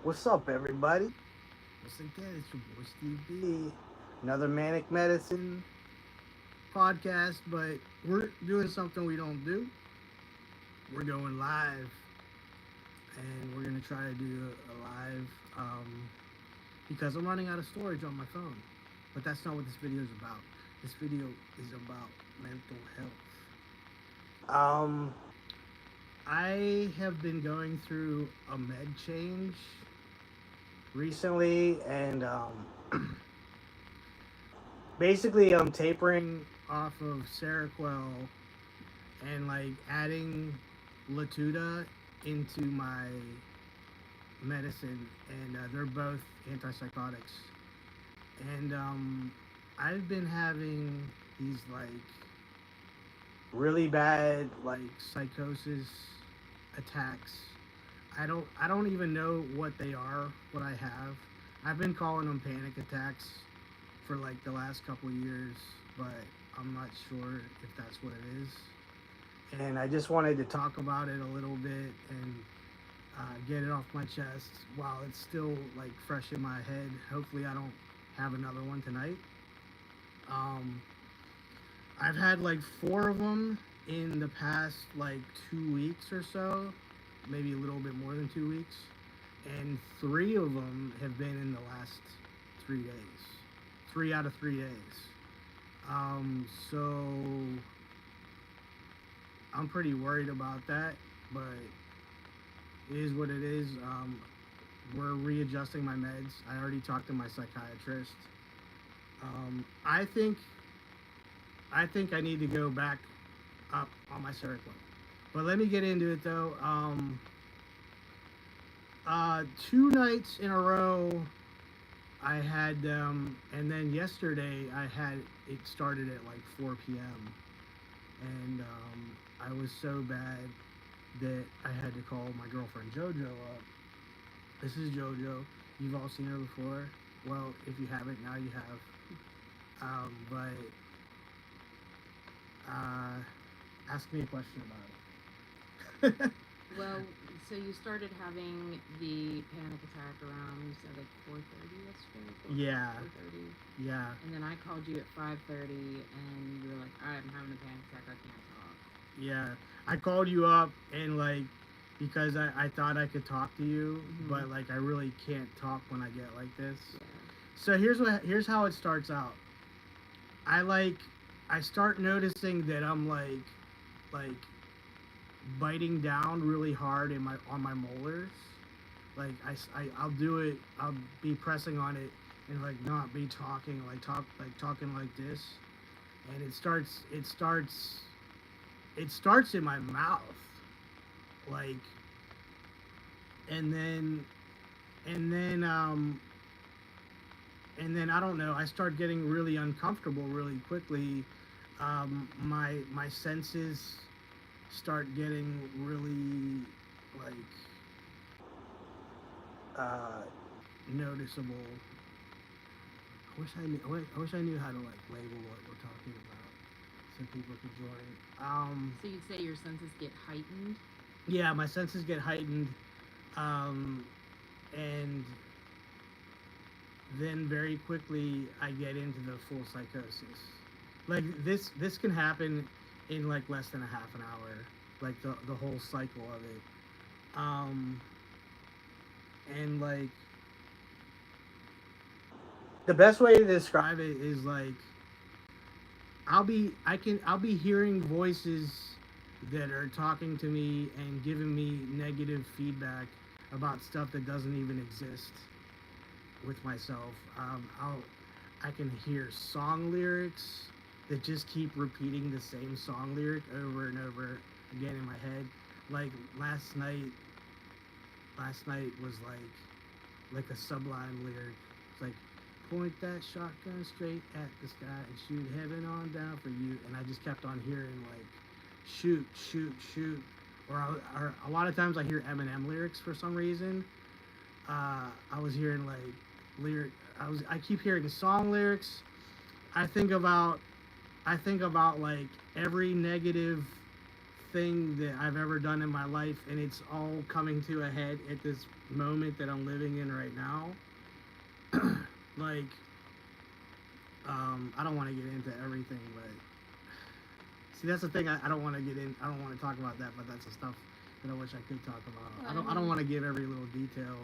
What's up, everybody? Once again, it's your boy Steve B. Another Manic Medicine podcast, but we're doing something we don't do. We're going live, and we're gonna try to do a live because I'm running out of storage on my phone. But that's not what this video is about. This video is about mental health. I have been going through a med change recently, and basically I'm tapering off of Seroquel and like adding Latuda into my medicine, and they're both antipsychotics. And I've been having these like really bad like psychosis attacks. I don't even know what they are, what I have. I've been calling them panic attacks for like the last couple of years, but I'm not sure if that's what it is. And I just wanted to talk about it a little bit and get it off my chest while it's still like fresh in my head. Hopefully, I don't have another one tonight. Um, I've had like four of them in the past like 2 weeks or so, maybe a little bit more than 2 weeks, and three of them have been in the last 3 days. 3 out of 3 days. So I'm pretty worried about that, but it is what it is. We're readjusting my meds. I already talked to my psychiatrist. I think I need to go back up on my Seroquel. But let me get into it though. 2 nights in a row I had them, and then yesterday I had it started at like 4 p.m. and I was so bad that I had to call my girlfriend JoJo up. This is JoJo. You've all seen her before. Well, if you haven't, now you have. But ask me a question about it. Well, so you started having the panic attack around, you said like 4:30 yesterday? Yeah. 4:30. Yeah. And then I called you at 5:30 and you were like, "All right, I'm having a panic attack, I can't talk." Yeah. I called you up and like because I thought I could talk to you, but like I really can't talk when I get like this. Yeah. So here's how it starts out. I start noticing that I'm like biting down really hard in my molars. Like I'll do it. I'll be pressing on it and like not be talking, talking like this, and it starts in my mouth, like, and then and then I don't know. I start getting really uncomfortable really quickly. My senses start getting really like noticeable. I wish I knew how to like label what we're talking about so people could join. So you'd say your senses get heightened? Yeah, my senses get heightened, and then very quickly I get into the full psychosis. Like this can happen in like less than a half an hour, like the whole cycle of it. And like the best way to describe it is like I'll be hearing voices that are talking to me and giving me negative feedback about stuff that doesn't even exist with myself. I can hear song lyrics that just keep repeating the same song lyric over and over again in my head. Like last night was like a Sublime lyric. It's like point that shotgun straight at the sky and shoot heaven on down for you. And I just kept on hearing like shoot, shoot, shoot. Or a lot of times I hear Eminem lyrics for some reason. I was hearing like I keep hearing song lyrics. I think about like every negative thing that I've ever done in my life, and it's all coming to a head at this moment that I'm living in right now. Like, I don't want to get into everything, but see, that's the thing. I don't want to get in. I don't want to talk about that, but that's the stuff that I wish I could talk about. Well, I don't want to give every little detail.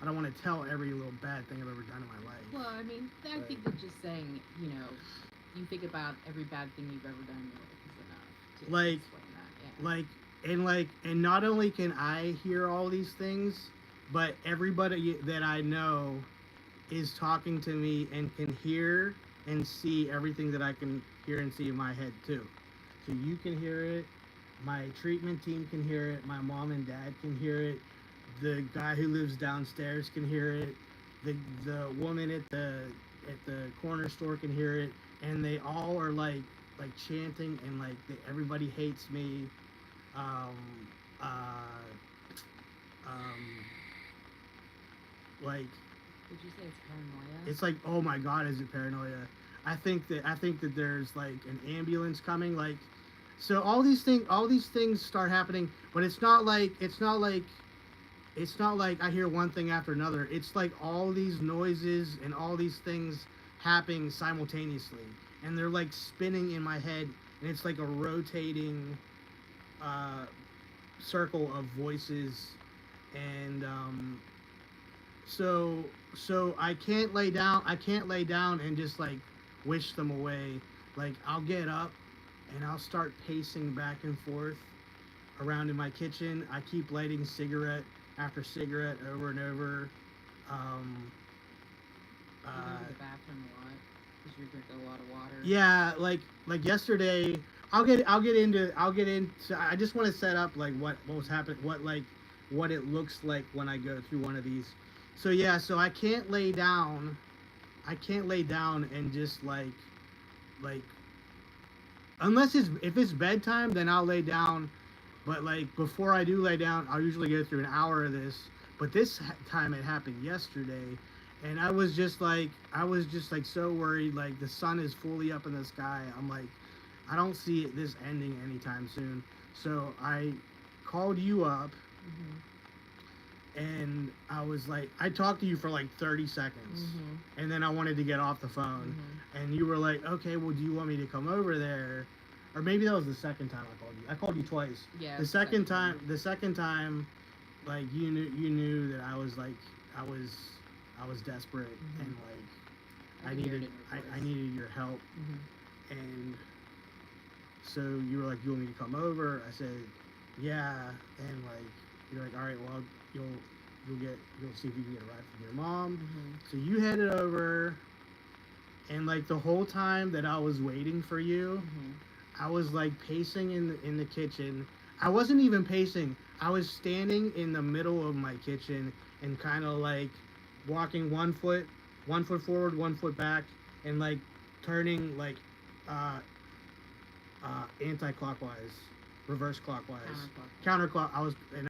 I don't want to tell every little bad thing I've ever done in my life. Well, I mean, I think that just saying, you know, you think about every bad thing you've ever done in your life is enough to Like- explain that. Yeah. And not only can I hear all these things, but everybody that I know is talking to me and can hear and see everything that I can hear and see in my head too. So you can hear it, my treatment team can hear it, my mom and dad can hear it, the guy who lives downstairs can hear it, the woman at the corner store can hear it, and they all are like chanting and like everybody hates me. Like, Would you say it's paranoia? it's like, oh my god, is it paranoia? I think that there's like an ambulance coming, like, so all these things start happening, but it's not like I hear one thing after another. It's like all these noises and all these things happening simultaneously, and they're like spinning in my head, and it's like a rotating circle of voices, and so I can't lay down and just like wish them away. Like, I'll get up and I'll start pacing back and forth around in my kitchen. I keep lighting cigarette after cigarette over and over. You go to the bathroom a lot because you drink a lot of water. Yeah, like yesterday, I'll get into. I just want to set up like what was happening, what it looks like when I go through one of these. So yeah, so I can't lay down and just like unless if it's bedtime, then I'll lay down. But like before I do lay down, I'll usually go through an hour of this. But this time it happened yesterday, and I was just like so worried. Like, the sun is fully up in the sky. I'm like, I don't see this ending anytime soon. So I called you up, and I was like, I talked to you for like 30 seconds, and then I wanted to get off the phone, and you were like, okay, well, do you want me to come over there? Or maybe that was the second time I called you. I called you twice. Yeah. The second time, like, you knew that I was like, I was desperate, and like I needed your help, and so you were like, you want me to come over? I said, yeah, and like, you're like, all right, well, you'll see if you can get a ride from your mom. So you headed over, and like the whole time that I was waiting for you, I was like pacing in the kitchen. I wasn't even pacing. I was standing in the middle of my kitchen and kind of like walking one foot forward, 1 foot back, and like turning like anti-clockwise, reverse clockwise, counterclock. I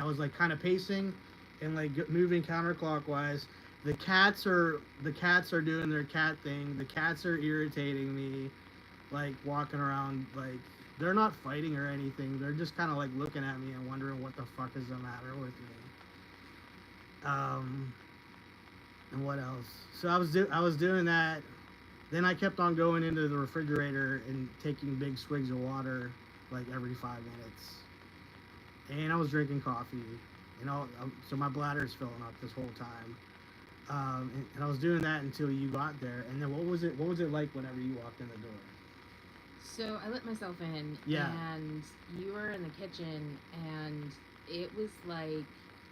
was like kind of pacing and like moving counterclockwise. The cats are doing their cat thing. The cats are irritating me, like walking around, like they're not fighting or anything. They're just kind of like looking at me and wondering what the fuck is the matter with me. And what else? So I was doing that. Then I kept on going into the refrigerator and taking big swigs of water like every 5 minutes. And I was drinking coffee, so my bladder is filling up this whole time. And I was doing that until you got there. And then what was it like whenever you walked in the door? So I let myself in, and you were in the kitchen, and it was like,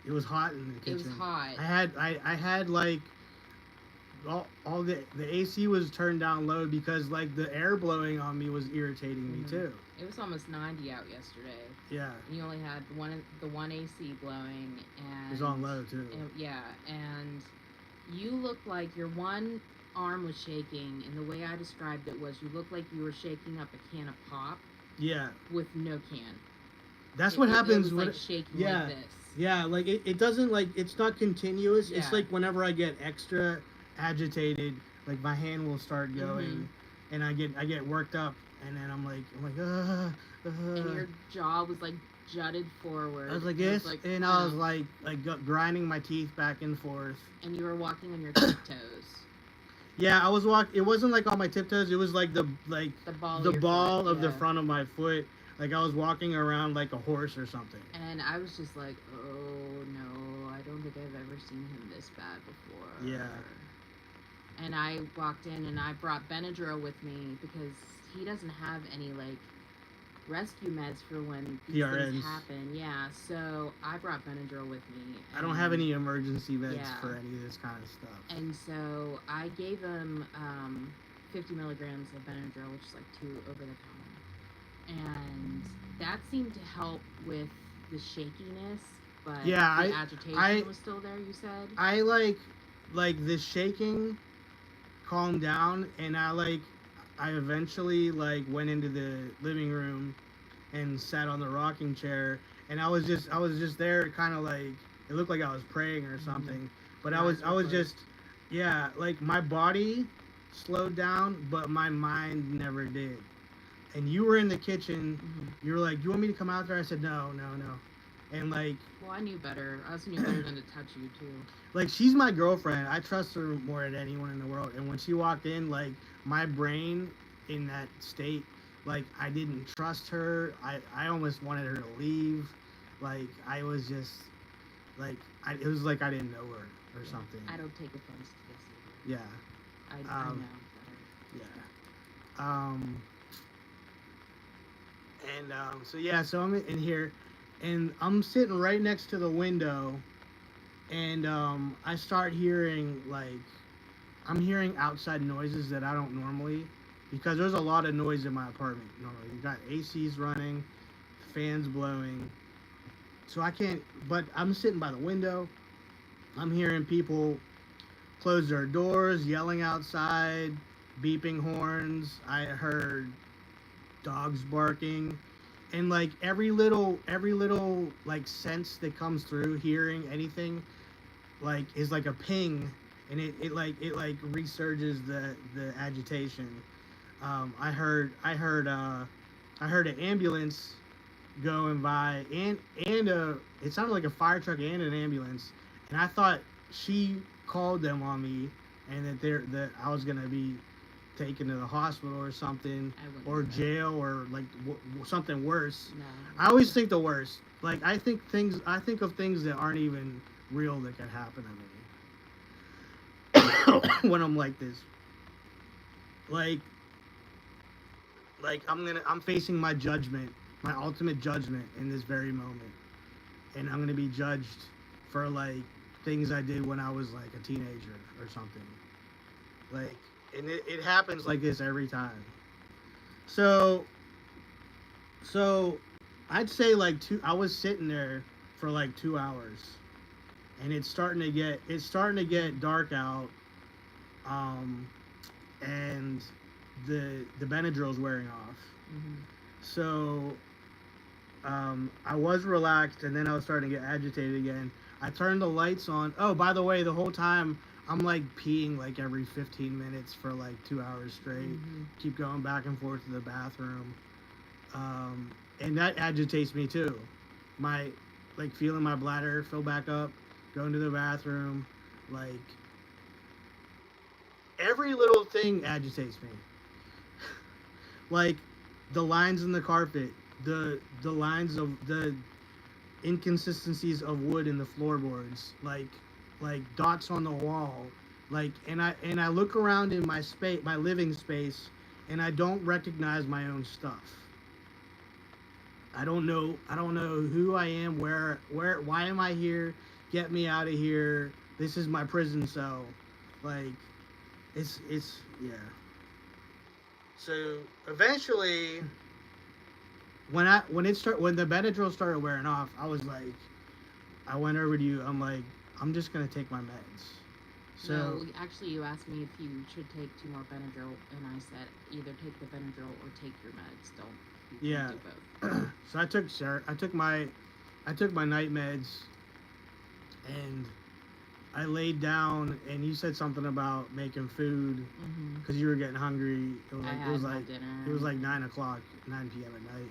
it was hot in the kitchen. It was hot. I had like all the AC was turned down low because like the air blowing on me was irritating me too. It was almost 90 out yesterday. Yeah. And you only had the one AC blowing, and it was on low too. And you looked like your one arm was shaking, and the way I described it was you looked like you were shaking up a can of pop. Yeah. With no can. That's what happens it was when like shaking like this. Yeah, like it doesn't, like, it's not continuous. Yeah. It's like whenever I get extra agitated, like my hand will start going, and I get worked up, and then I'm like, And your jaw was like jutted forward. I was like It this, like, and I was like grinding my teeth back and forth. And you were walking on your tiptoes. Yeah, I was walking. It wasn't like on my tiptoes. It was like the ball, the of, your ball foot, of the front of my foot. Like I was walking around like a horse or something. And I was just like, oh no, I don't think I've ever seen him this bad before. Yeah. And I walked in and I brought Benadryl with me because he doesn't have any like rescue meds for when these things happen. Yeah, so I brought Benadryl with me. I don't have any emergency meds for any of this kind of stuff. And so I gave him 50 milligrams of Benadryl, which is like 2 over the counter. And that seemed to help with the shakiness, but the agitation was still there, you said? I like the shaking calmed down, and I eventually like went into the living room and sat on the rocking chair, and I was just there, kind of like it looked like I was praying or something, but I was just like my body slowed down, but my mind never did. And you were in the kitchen. You were like, "You want me to come out there?" I said, "No." And like, well, I knew better. I also knew better than to touch you too. Like, she's my girlfriend. I trust her more than anyone in the world. And when she walked in, like, my brain in that state, like, I didn't trust her. I almost wanted her to leave. Like, I was just, like, it was like I didn't know her or something. I don't take offense to this either. Yeah. I know better. Yeah. So I'm in here, and I'm sitting right next to the window, and I start hearing, like, I'm hearing outside noises that I don't normally, because there's a lot of noise in my apartment normally. You got ACs running, fans blowing, so I can't, but I'm sitting by the window. I'm hearing people close their doors, yelling outside, beeping horns. I heard dogs barking, and like every little like sense that comes through hearing anything like is like a ping, and it resurges the agitation. I heard an ambulance going by, and it sounded like a fire truck and an ambulance, and I thought she called them on me, and that I was gonna be taken to the hospital or something, or jail, or like something worse. No. I always think the worst. Like I think of things that aren't even real that could happen to me when I'm like this. Like I'm facing my judgment, my ultimate judgment in this very moment, and I'm gonna be judged for like things I did when I was like a teenager or something. Like, and it happens like this every time. So I'd say like I was sitting there for like 2 hours, and it's starting to get dark out, and the Benadryl's wearing off. So I was relaxed, and then I was starting to get agitated again. I turned the lights on. Oh, by the way, the whole time I'm like peeing like every 15 minutes for like 2 hours straight. Keep going back and forth to the bathroom. And that agitates me too. Like feeling my bladder fill back up, going to the bathroom, like every little thing agitates me. Like the lines in the carpet, the lines of the inconsistencies of wood in the floorboards, like dots on the wall, like, and I look around in my living space, and I don't recognize my own stuff. I don't know who I am, why am I here? Get me out of here. This is my prison cell. Like, it's yeah. So eventually, when the Benadryl started wearing off, I was like, I went over to you. I'm like, I'm just gonna take my meds. So no, actually, you asked me if you should take 2 more Benadryl, and I said either take the Benadryl or take your meds. Don't do both. So I took my night meds, and I laid down, and you said something about making food because you were getting hungry. I had my dinner. It was like 9 o'clock, 9 p.m. at night.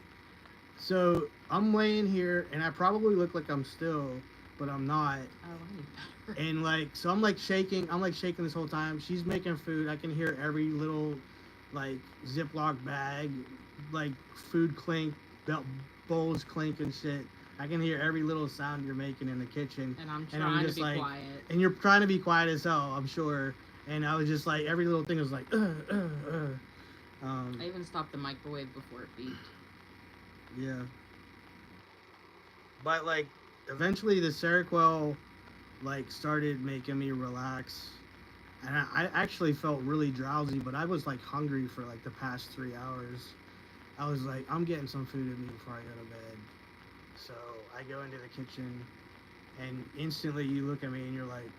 So I'm laying here, and I probably look like I'm still, but I'm not. Oh, I need better. And like, so I'm like shaking. I'm like shaking this whole time. She's making food. I can hear every little, like, Ziploc bag, like food clink, bowls clink and shit. I can hear every little sound you're making in the kitchen. And I'm trying to be quiet. And you're trying to be quiet as hell, I'm sure. And I was just like, every little thing was like, I even stopped the microwave before it beeped. Yeah. But like, eventually the Seroquel like started making me relax, and I actually felt really drowsy, but I was like hungry for like the past 3 hours. I was like, I'm getting some food in me before I go to bed. So I go into the kitchen, and instantly you look at me and you're like,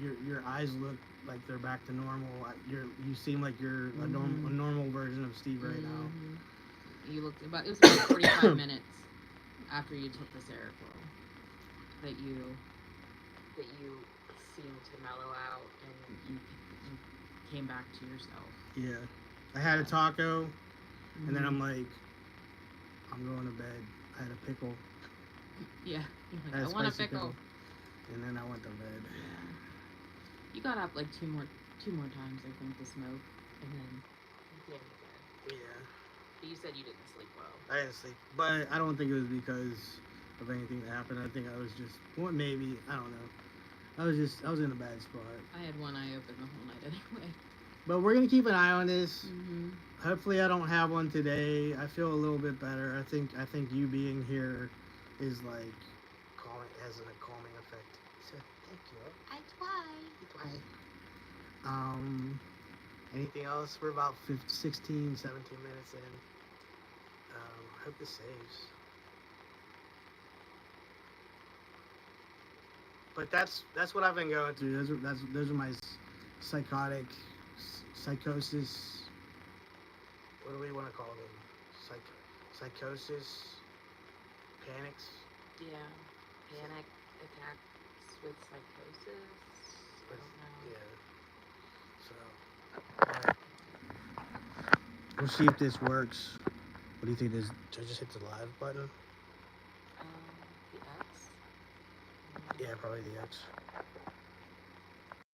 your eyes look like they're back to normal. You seem like you're a normal version of Steve right now. You looked about, it was about 45 minutes after you took the Seroquel that you seemed to mellow out and you came back to yourself. Yeah. I had a taco, and then I'm like, I'm going to bed. I had a pickle. Yeah. Like, I want a pickle. And then I went to bed. Yeah. You got up like two more times, I think, to smoke, and then you came to bed. Yeah. But you said you didn't sleep well. I didn't sleep, but I don't think it was because of anything that happened. I think I was just, well, maybe, I don't know. I was in a bad spot. I had one eye open the whole night anyway. But we're gonna keep an eye on this. Hopefully, I don't have one today. I feel a little bit better. I think you being here is like calming, has a calming effect. So thank you. I try. Anything else? We're about 16, 17 minutes in. Hope this saves. But that's what I've been going through. Those are my psychosis. What do we want to call them? Psychosis, panics. Yeah, panic attacks with psychosis. I don't know. Yeah. So, we'll see if this works. What do you think? Should I just hit the live button? The X. Yeah, probably the X.